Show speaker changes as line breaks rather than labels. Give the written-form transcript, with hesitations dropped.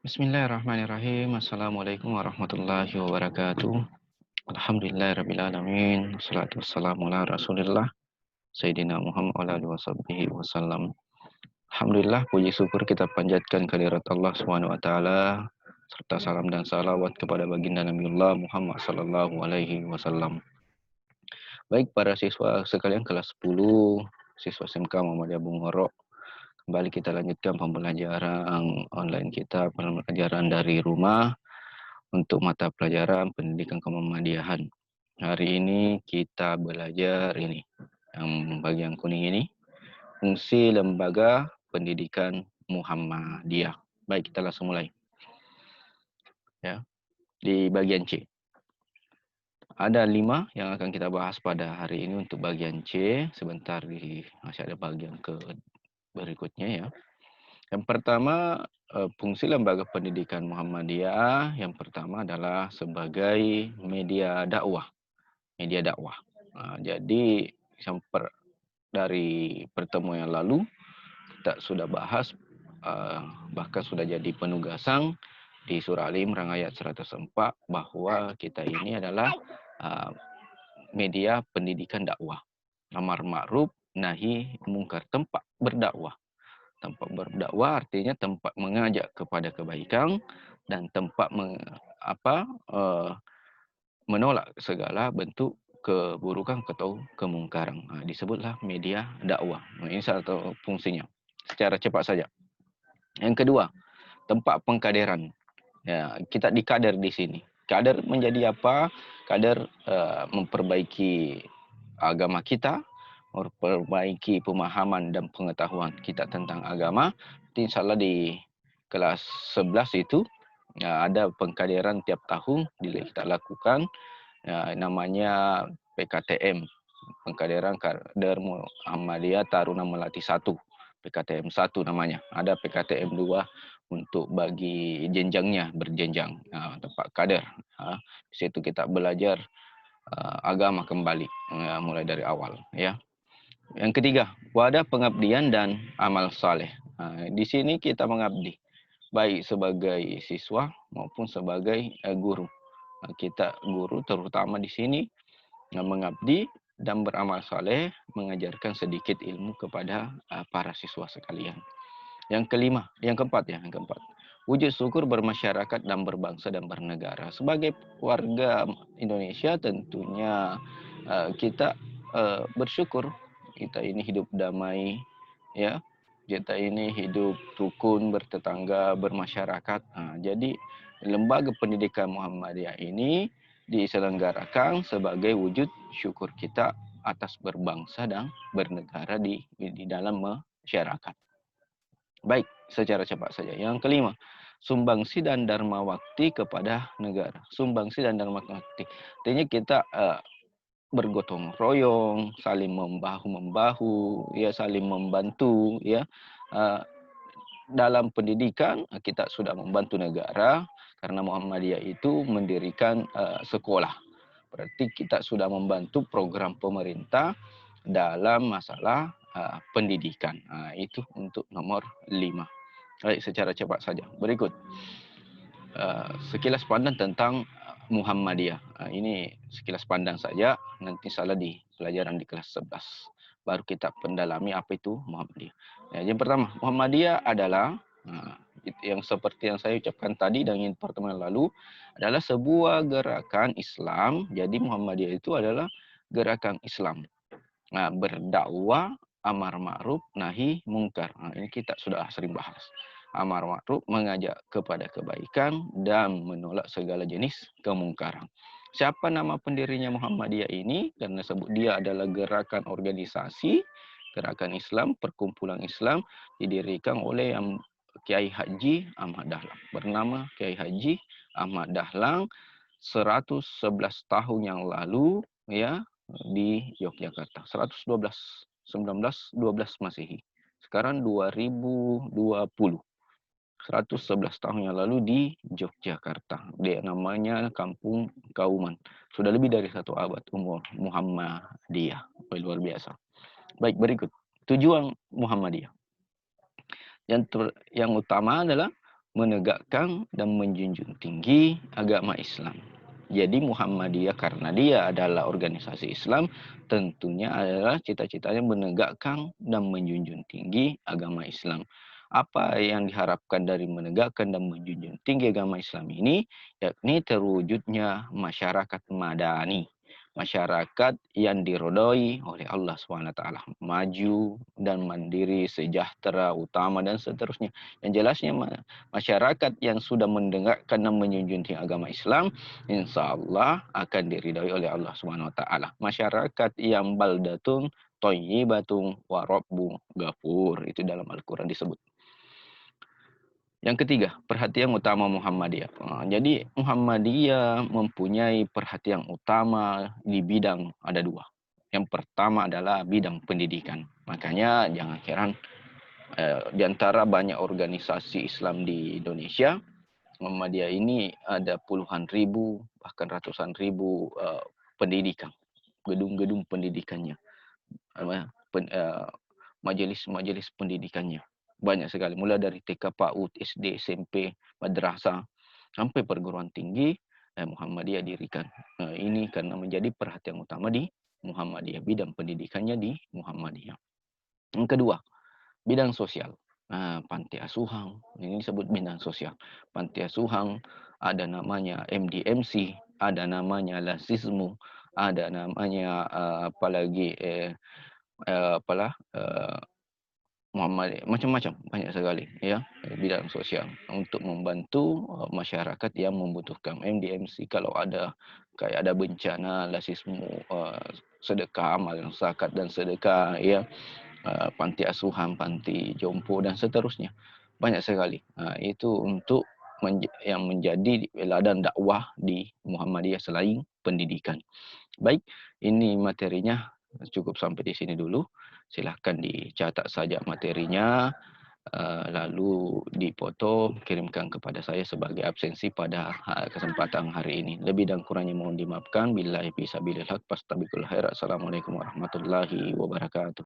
Bismillahirrahmanirrahim. Assalamualaikum warahmatullahi wabarakatuh. Alhamdulillahirrabbilalamin. Wassalatu wassalamu ala rasulillah. Sayyidina Muhammad wa ala alihi wasallam. Alhamdulillah, puji syukur kita panjatkan kehadirat Allah Subhanahu wa taala serta salam dan salawat kepada baginda Nabiullah Muhammad sallallahu alaihi wasallam. Baik para siswa sekalian kelas 10, siswa SMK Muhammadiyah Bung Horo. Kembali kita lanjutkan pembelajaran online kita, pembelajaran dari rumah untuk mata pelajaran pendidikan kemuhammadiyyahan. Hari ini kita belajar ini, yang bagian kuning ini, fungsi lembaga pendidikan Muhammadiyah. Baik, kita langsung mulai. Ya, di bagian C. Ada 5 yang akan kita bahas pada hari ini untuk bagian C. Sebentar masih ada bagian ke berikutnya ya. Yang pertama, fungsi lembaga pendidikan Muhammadiyah yang pertama adalah sebagai media dakwah. Media dakwah. Jadi dari pertemuan yang lalu kita sudah bahas, bahkan sudah jadi penugasan di surah Al-Imran ayat 104 bahwa kita ini adalah media pendidikan dakwah. Amar ma'ruf, nahi mungkar, tempat berdakwah. Tempat berdakwah artinya tempat mengajak kepada kebaikan dan tempat menolak segala bentuk keburukan atau kemungkaran. Disebutlah media dakwah. Ini salah satu fungsinya. Secara cepat saja. Yang kedua, tempat pengkaderan. Ya, kita dikader di sini. Kader menjadi apa? Kader memperbaiki agama kita, memperbaiki pemahaman dan pengetahuan kita tentang agama. Insyaallah di kelas 11 itu ada pengkaderan tiap tahun kita lakukan, namanya PKTM, pengkaderan kader Muhammadiyah Taruna Melati 1, PKTM 1 namanya. Ada PKTM 2 untuk bagi jenjangnya, berjenjang, tempat kader. Di situ kita belajar agama kembali, mulai dari awal ya. Yang ketiga, wadah pengabdian dan amal saleh. Di sini kita mengabdi, baik sebagai siswa maupun sebagai guru. Kita guru terutama di sini mengabdi dan beramal saleh, mengajarkan sedikit ilmu kepada para siswa sekalian. Yang keempat, wujud syukur bermasyarakat dan berbangsa dan bernegara. Sebagai warga Indonesia tentunya kita bersyukur kita ini hidup damai, ya. Kita ini hidup rukun, bertetangga, bermasyarakat. Jadi lembaga pendidikan Muhammadiyah ini diselenggarakan sebagai wujud syukur kita atas berbangsa dan bernegara di dalam masyarakat. Baik, secara cepat saja. Yang kelima, sumbangsi dan dharma wakti kepada negara. Sumbangsi dan dharma wakti. Artinya kita bergotong royong, saling membahu-membahu, ya, saling membantu, ya. Dalam pendidikan kita sudah membantu negara karena Muhammadiyah itu mendirikan sekolah. Berarti kita sudah membantu program pemerintah dalam masalah pendidikan. Itu untuk nomor 5. Baik, secara cepat saja. Berikut sekilas pandang tentang Muhammadiyah. Ini sekilas pandang saja, nanti salah di pelajaran di kelas 11. Baru kita pendalami apa itu Muhammadiyah. Yang pertama, Muhammadiyah adalah yang seperti yang saya ucapkan tadi dan yang pertemuan lalu adalah sebuah gerakan Islam. Jadi Muhammadiyah itu adalah gerakan Islam. Berdakwah, amar ma'ruf, nahi mungkar. Ini kita sudah sering bahas. Amar ma'ruf mengajak kepada kebaikan dan menolak segala jenis kemungkaran. Siapa nama pendirinya Muhammadiyah ini? Karena sebut dia adalah gerakan organisasi, gerakan Islam, perkumpulan Islam didirikan oleh Kiai Haji Ahmad Dahlan. Bernama Kiai Haji Ahmad Dahlan 111 tahun yang lalu, ya, di Yogyakarta. 1912 Masehi. Sekarang 2020. 111 tahun yang lalu di Yogyakarta. Dia namanya Kampung Kauman. Sudah lebih dari 1 abad umur Muhammadiyah. Luar biasa. Baik, berikut. Tujuan Muhammadiyah. Yang utama adalah menegakkan dan menjunjung tinggi agama Islam. Jadi Muhammadiyah karena dia adalah organisasi Islam, tentunya adalah cita-citanya menegakkan dan menjunjung tinggi agama Islam. Apa yang diharapkan dari menegakkan dan menjunjung tinggi agama Islam ini, yakni terwujudnya masyarakat madani, masyarakat yang dirodai oleh Allah SWT, maju dan mandiri, sejahtera, utama, dan seterusnya. Yang jelasnya masyarakat yang sudah mendengarkan dan menjunjung tinggi agama Islam, insya Allah akan diridhai oleh Allah SWT. Masyarakat yang baldatun thayyibatun wa rabbun ghafur, itu dalam Al-Quran disebut. Yang ketiga, perhatian utama Muhammadiyah. Jadi Muhammadiyah mempunyai perhatian utama di bidang ada dua. Yang pertama adalah bidang pendidikan. Makanya jangan heran di antara banyak organisasi Islam di Indonesia, Muhammadiyah ini ada puluhan ribu, bahkan ratusan ribu pendidikan, gedung-gedung pendidikannya, majelis-majelis pendidikannya. Banyak sekali, mulai dari TK, PAUD, SD, SMP, madrasah, sampai perguruan tinggi, Muhammadiyah dirikan. Ini karena menjadi perhatian utama di Muhammadiyah, bidang pendidikannya di Muhammadiyah. Yang kedua, bidang sosial. Panti asuhan, ini disebut bidang sosial. Panti asuhan, ada namanya MDMC, ada namanya lasismu, ada namanya apalagi Muhammad, macam-macam, banyak sekali ya bidang sosial untuk membantu masyarakat yang membutuhkan. MDMC kalau ada kayak ada bencana, lasismu, sedekah, amal zakat dan sedekah ya, panti asuhan, panti jompo dan seterusnya. Banyak sekali. Itu untuk yang menjadi ladang dakwah di Muhammadiyah selain pendidikan. Baik, ini materinya cukup sampai di sini dulu. Silahkan dicatat saja materinya, lalu dipoto, kirimkan kepada saya sebagai absensi pada kesempatan hari ini. Lebih dan kurangnya mohon dimaafkan. Billahi fisabilillah, fastabiqul khairat. Assalamualaikum warahmatullahi wabarakatuh.